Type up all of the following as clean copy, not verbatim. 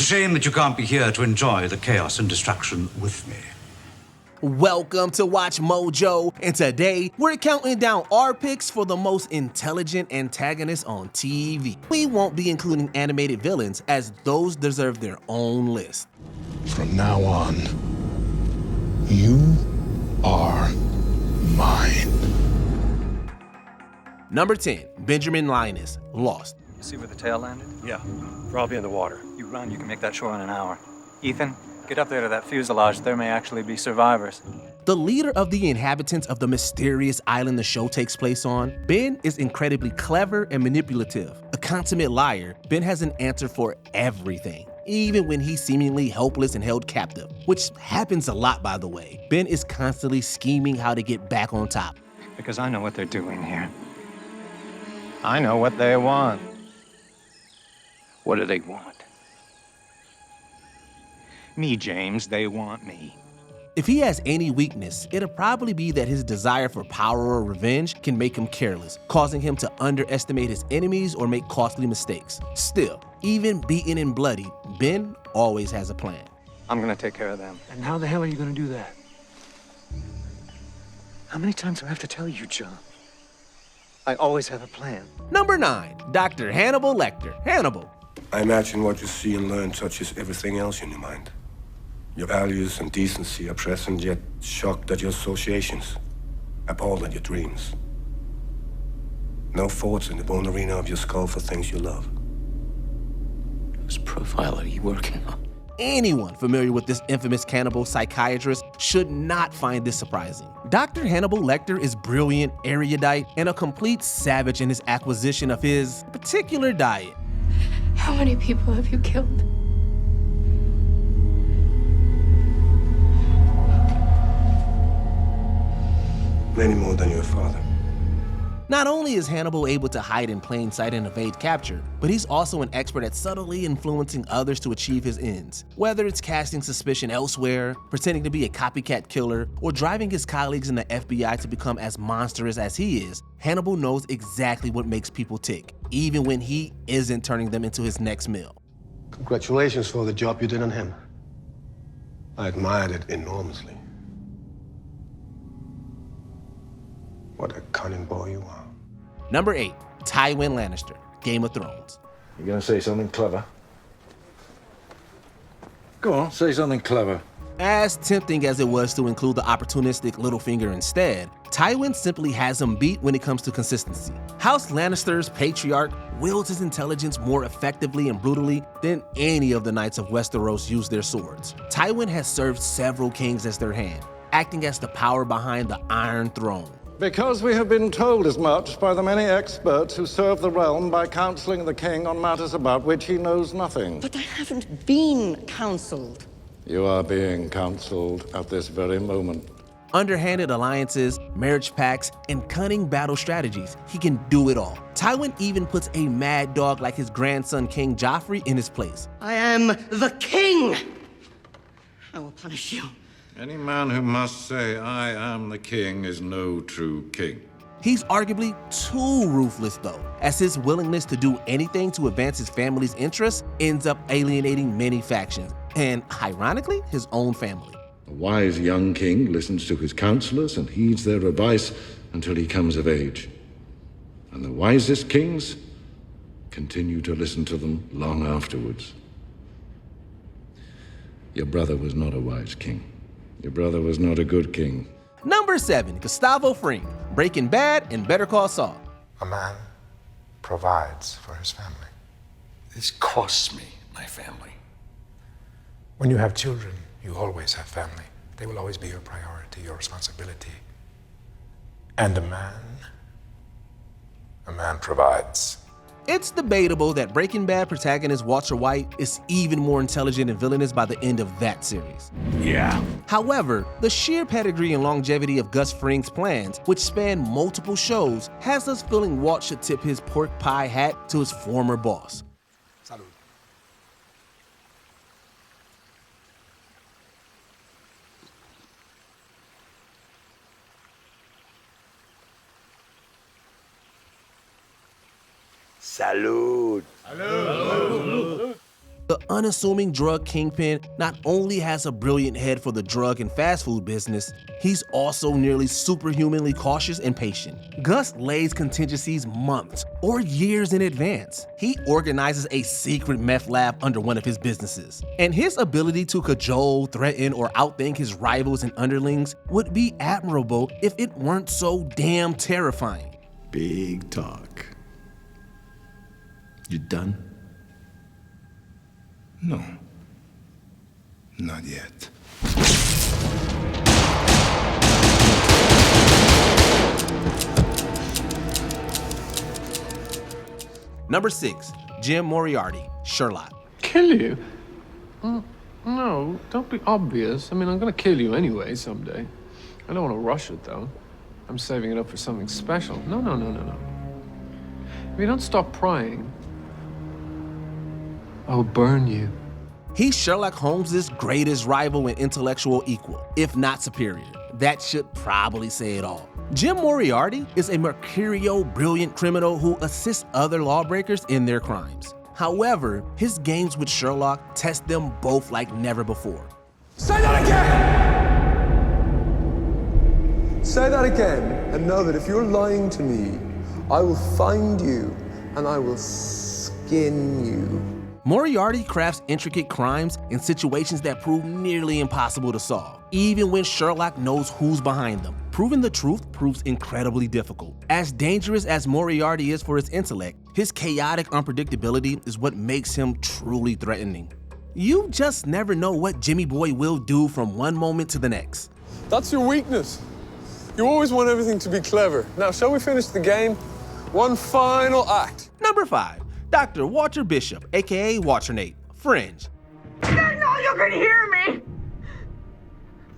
a shame that you can't be here to enjoy the chaos and destruction with me. Welcome to Watch Mojo, and today we're counting down our picks for the most intelligent antagonists on TV. We won't be including animated villains, as those deserve their own list. From now on, you are mine. Number 10, Benjamin Linus, Lost. You see where the tail landed? Yeah, probably in the water. You run, you can make that shore in an hour. Ethan, get up there to that fuselage. There may actually be survivors. The leader of the inhabitants of the mysterious island the show takes place on, Ben is incredibly clever and manipulative. A consummate liar, Ben has an answer for everything, even when he's seemingly helpless and held captive, which happens a lot, by the way. Ben is constantly scheming how to get back on top. Because I know what they're doing here. I know what they want. What do they want? Me, James, they want me. If he has any weakness, it'll probably be that his desire for power or revenge can make him careless, causing him to underestimate his enemies or make costly mistakes. Still, even beaten and bloody, Ben always has a plan. I'm gonna take care of them. And how the hell are you gonna do that? How many times do I have to tell you, John? I always have a plan. Number 9, Dr. Hannibal Lecter, Hannibal. I imagine what you see and learn touches everything else in your mind. Your values and decency are present, yet shocked at your associations, appalled at your dreams. No thoughts in the bone arena of your skull for things you love. Whose profile are you working on? Anyone familiar with this infamous cannibal psychiatrist should not find this surprising. Dr. Hannibal Lecter is brilliant, erudite, and a complete savage in his acquisition of his particular diet. How many people have you killed? Many more than your father. Not only is Hannibal able to hide in plain sight and evade capture, but he's also an expert at subtly influencing others to achieve his ends. Whether it's casting suspicion elsewhere, pretending to be a copycat killer, or driving his colleagues in the FBI to become as monstrous as he is, Hannibal knows exactly what makes people tick, even when he isn't turning them into his next meal. Congratulations for the job you did on him. I admired it enormously. What a cunning boy you are. Number 8, Tywin Lannister, Game of Thrones. You gonna say something clever? Go on, say something clever. As tempting as it was to include the opportunistic Littlefinger instead, Tywin simply has him beat when it comes to consistency. House Lannister's patriarch wields his intelligence more effectively and brutally than any of the knights of Westeros use their swords. Tywin has served several kings as their hand, acting as the power behind the Iron Throne. Because we have been told as much by the many experts who serve the realm by counseling the king on matters about which he knows nothing. But I haven't been counseled. You are being counseled at this very moment. Underhanded alliances, marriage pacts, and cunning battle strategies, he can do it all. Tywin even puts a mad dog like his grandson King Joffrey in his place. I am the king! I will punish you. Any man who must say, I am the king, is no true king. He's arguably too ruthless though, as his willingness to do anything to advance his family's interests ends up alienating many factions, and ironically, his own family. A wise young king listens to his counselors and heeds their advice until he comes of age. And the wisest kings continue to listen to them long afterwards. Your brother was not a wise king. Your brother was not a good king. Number 7, Gustavo Fring, Breaking Bad and Better Call Saul. A man provides for his family. This costs me my family. When you have children, you always have family. They will always be your priority, your responsibility. And a man provides. It's debatable that Breaking Bad protagonist Walter White is even more intelligent and villainous by the end of that series. Yeah. However, the sheer pedigree and longevity of Gus Fring's plans, which span multiple shows, has us feeling Walt should tip his pork pie hat to his former boss. Salud. Salud. The unassuming drug kingpin not only has a brilliant head for the drug and fast food business, he's also nearly superhumanly cautious and patient. Gus lays contingencies months or years in advance. He organizes a secret meth lab under one of his businesses. And his ability to cajole, threaten, or outthink his rivals and underlings would be admirable if it weren't so damn terrifying. Big talk. You done? No. Not yet. Number 6, Jim Moriarty, Sherlock. Kill you? No, don't be obvious. I mean, I'm gonna kill you anyway someday. I don't want to rush it, though. I'm saving it up for something special. No. If you don't stop prying, I will burn you. He's Sherlock Holmes' greatest rival and intellectual equal, if not superior. That should probably say it all. Jim Moriarty is a mercurial, brilliant criminal who assists other lawbreakers in their crimes. However, his games with Sherlock test them both like never before. Say that again! Say that again, and know that if you're lying to me, I will find you and I will skin you. Moriarty crafts intricate crimes in situations that prove nearly impossible to solve, even when Sherlock knows who's behind them. Proving the truth proves incredibly difficult. As dangerous as Moriarty is for his intellect, his chaotic unpredictability is what makes him truly threatening. You just never know what Jimmy Boy will do from one moment to the next. That's your weakness. You always want everything to be clever. Now, shall we finish the game? One final act. Number 5, Dr. Walter Bishop, aka Watchernate, Fringe. I know you can hear me!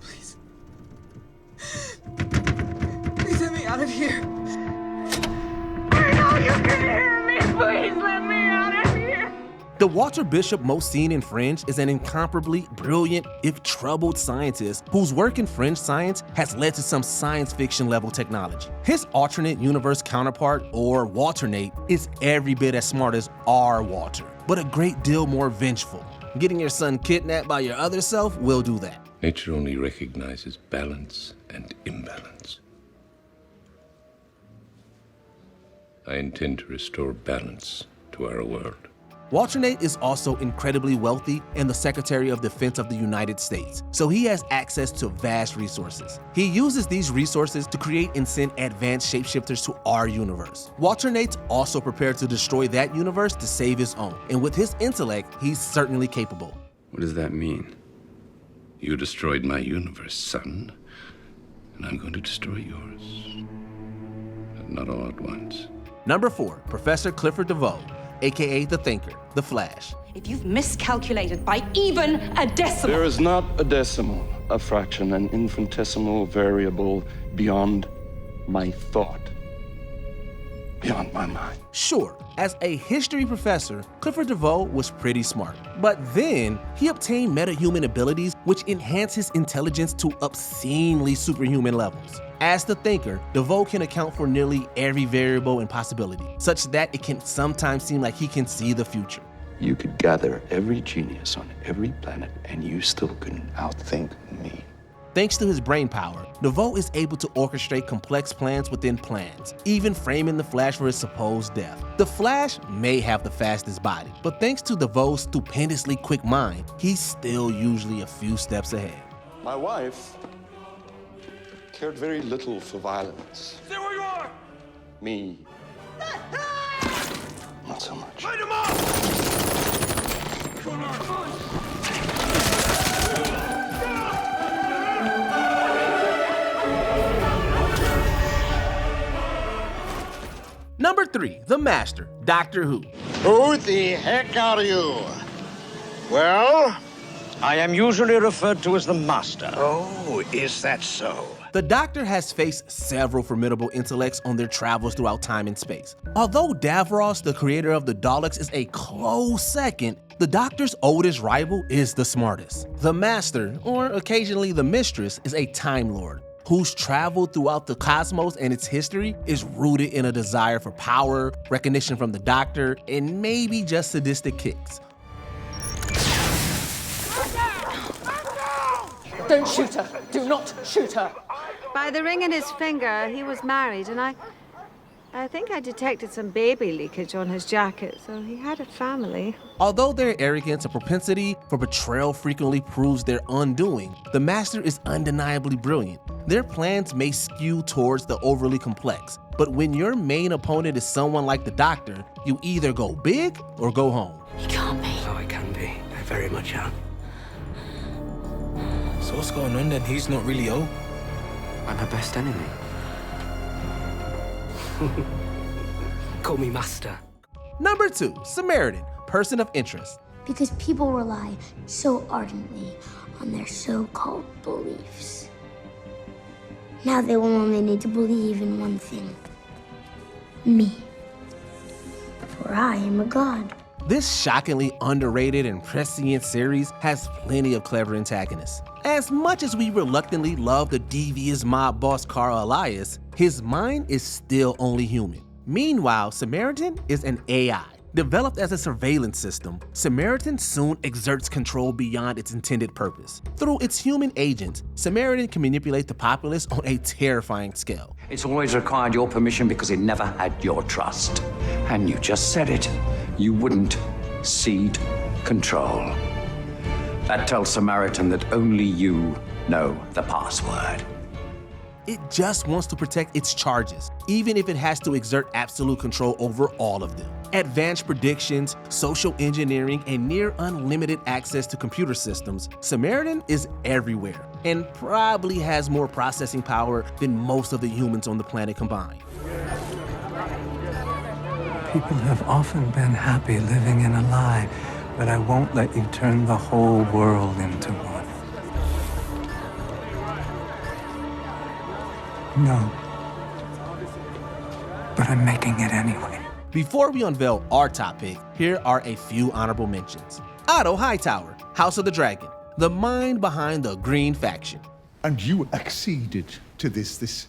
Please let me out of here. I know you can hear me! Please let me out of here! The Walter Bishop most seen in Fringe is an incomparably brilliant, if troubled scientist whose work in Fringe science has led to some science fiction level technology. His alternate universe counterpart, or Walternate, is every bit as smart as our Walter, but a great deal more vengeful. Getting your son kidnapped by your other self will do that. Nature only recognizes balance and imbalance. I intend to restore balance to our world. Walternate is also incredibly wealthy and the Secretary of Defense of the United States, so he has access to vast resources. He uses these resources to create and send advanced shapeshifters to our universe. Walternate's also prepared to destroy that universe to save his own, and with his intellect, he's certainly capable. What does that mean? You destroyed my universe, son, and I'm going to destroy yours. But not all at once. Number 4, Professor Clifford DeVoe, aka The Thinker, The Flash. If you've miscalculated by even a decimal... There is not a decimal, a fraction, an infinitesimal variable beyond my thought, beyond my mind. Sure, as a history professor, Clifford DeVoe was pretty smart. But then, he obtained metahuman abilities which enhance his intelligence to obscenely superhuman levels. As the Thinker, DeVoe can account for nearly every variable and possibility, such that it can sometimes seem like he can see the future. You could gather every genius on every planet, and you still couldn't outthink me. Thanks to his brain power, DeVoe is able to orchestrate complex plans within plans, even framing the Flash for his supposed death. The Flash may have the fastest body, but thanks to DeVoe's stupendously quick mind, he's still usually a few steps ahead. My wife cared very little for violence. Stay where you are! Me, not so much. Light him up! Number 3, The Master, Doctor Who. Who the heck are you? Well, I am usually referred to as the Master. Oh, is that so? The Doctor has faced several formidable intellects on their travels throughout time and space. Although Davros, the creator of the Daleks, is a close second, the Doctor's oldest rival is the smartest. The Master, or occasionally the Mistress, is a Time Lord whose travel throughout the cosmos and its history is rooted in a desire for power, recognition from the Doctor, and maybe just sadistic kicks. Don't shoot her! Do not shoot her! By the ring in his finger, he was married, and I think I detected some baby leakage on his jacket, so he had a family. Although their arrogance and propensity for betrayal frequently proves their undoing, the Master is undeniably brilliant. Their plans may skew towards the overly complex, but when your main opponent is someone like the Doctor, you either go big or go home. He can't be. Oh, I can be. I very much am. So what's going on then? He's not really old. I'm her best enemy. Call me Master. Number 2, Samaritan, person of interest. Because people rely so ardently on their so-called beliefs. Now they will only need to believe in one thing. Me. For I am a god. This shockingly underrated and prescient series has plenty of clever antagonists. As much as we reluctantly love the devious mob boss Carl Elias, his mind is still only human. Meanwhile, Samaritan is an AI. Developed as a surveillance system, Samaritan soon exerts control beyond its intended purpose. Through its human agents, Samaritan can manipulate the populace on a terrifying scale. It's always required your permission because it never had your trust. And you just said it. You wouldn't cede control. That tells Samaritan that only you know the password. It just wants to protect its charges, even if it has to exert absolute control over all of them. Advanced predictions, social engineering, and near unlimited access to computer systems, Samaritan is everywhere and probably has more processing power than most of the humans on the planet combined. People have often been happy living in a lie, but I won't let you turn the whole world into one. No. But I'm making it anyway. Before we unveil our top pick, here are a few honorable mentions. Otto Hightower, House of the Dragon, the mind behind the Green faction. And you acceded to this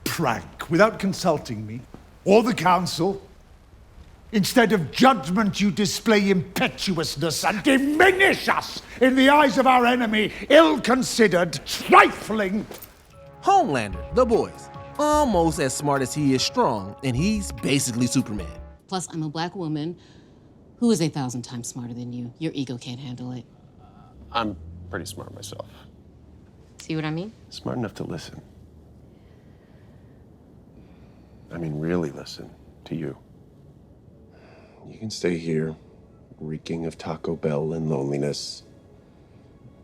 prank without consulting me or the council. Instead of judgment, you display impetuousness and diminish us in the eyes of our enemy, ill-considered, trifling. Homelander, The Boys, almost as smart as he is strong, and he's basically Superman. Plus, I'm a black woman who is 1,000 times smarter than you. Your ego can't handle it. I'm pretty smart myself. See what I mean? Smart enough to listen. I mean, really listen to you. You can stay here, reeking of Taco Bell and loneliness.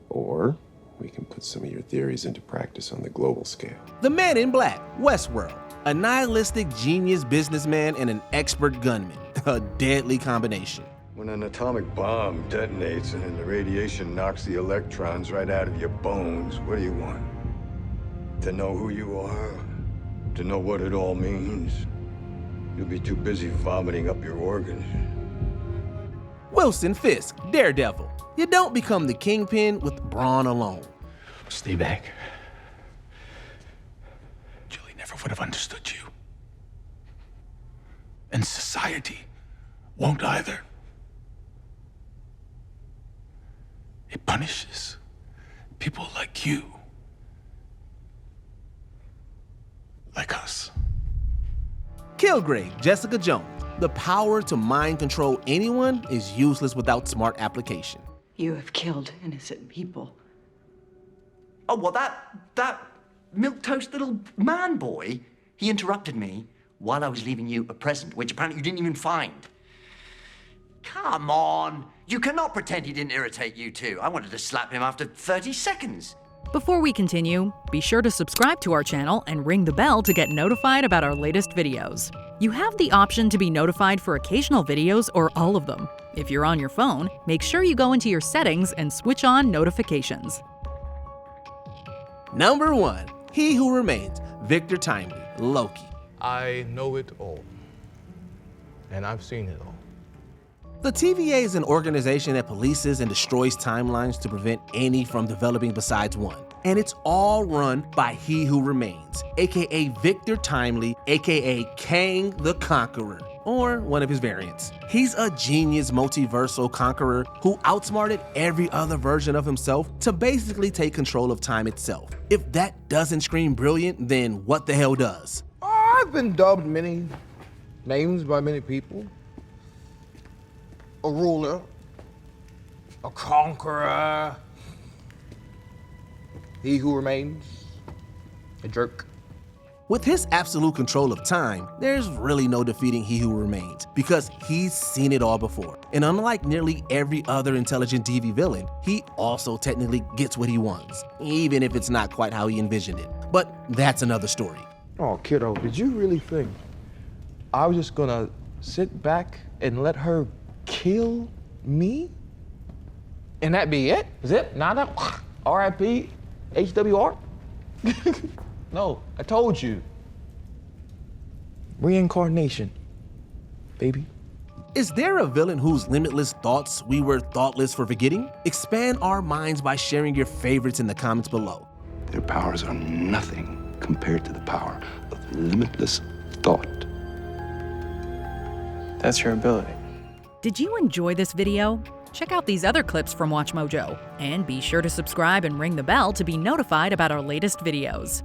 Or we can put some of your theories into practice on the global scale. The Man in Black, Westworld, a nihilistic genius businessman and an expert gunman, a deadly combination. When an atomic bomb detonates and the radiation knocks the electrons right out of your bones, what do you want? To know who you are? To know what it all means? You'll be too busy vomiting up your organs. Wilson Fisk, Daredevil. You don't become the Kingpin with brawn alone. Stay back. Julie never would have understood you. And society won't either. It punishes people like you. Like us. Kilgrave, Jessica Jones. The power to mind control anyone is useless without smart application. You have killed innocent people. Oh, well, that milquetoast little man boy, he interrupted me while I was leaving you a present, which apparently you didn't even find. Come on. You cannot pretend he didn't irritate you too. I wanted to slap him after 30 seconds. Before we continue, be sure to subscribe to our channel and ring the bell to get notified about our latest videos. You have the option to be notified for occasional videos or all of them. If you're on your phone, make sure you go into your settings and switch on notifications. Number 1, He Who Remains, Victor Timely, Loki. I know it all. And I've seen it all. The TVA is an organization that polices and destroys timelines to prevent any from developing besides one. And it's all run by He Who Remains, aka Victor Timely, aka Kang the Conqueror. or one of his variants. He's a genius multiversal conqueror who outsmarted every other version of himself to basically take control of time itself. If that doesn't scream brilliant, then what the hell does? I've been dubbed many names by many people. A ruler, a conqueror, he who remains, a jerk. With his absolute control of time, there's really no defeating He Who Remains, because he's seen it all before. And unlike nearly every other intelligent TV villain, he also technically gets what he wants, even if it's not quite how he envisioned it. But that's another story. Oh, kiddo, did you really think I was just gonna sit back and let her kill me? And that be it? Zip, nada, R.I.P., HWR? No, I told you. Reincarnation, baby. Is there a villain whose limitless thoughts we were thoughtless for forgetting? Expand our minds by sharing your favorites in the comments below. Their powers are nothing compared to the power of limitless thought. That's your ability. Did you enjoy this video? Check out these other clips from WatchMojo, and be sure to subscribe and ring the bell to be notified about our latest videos.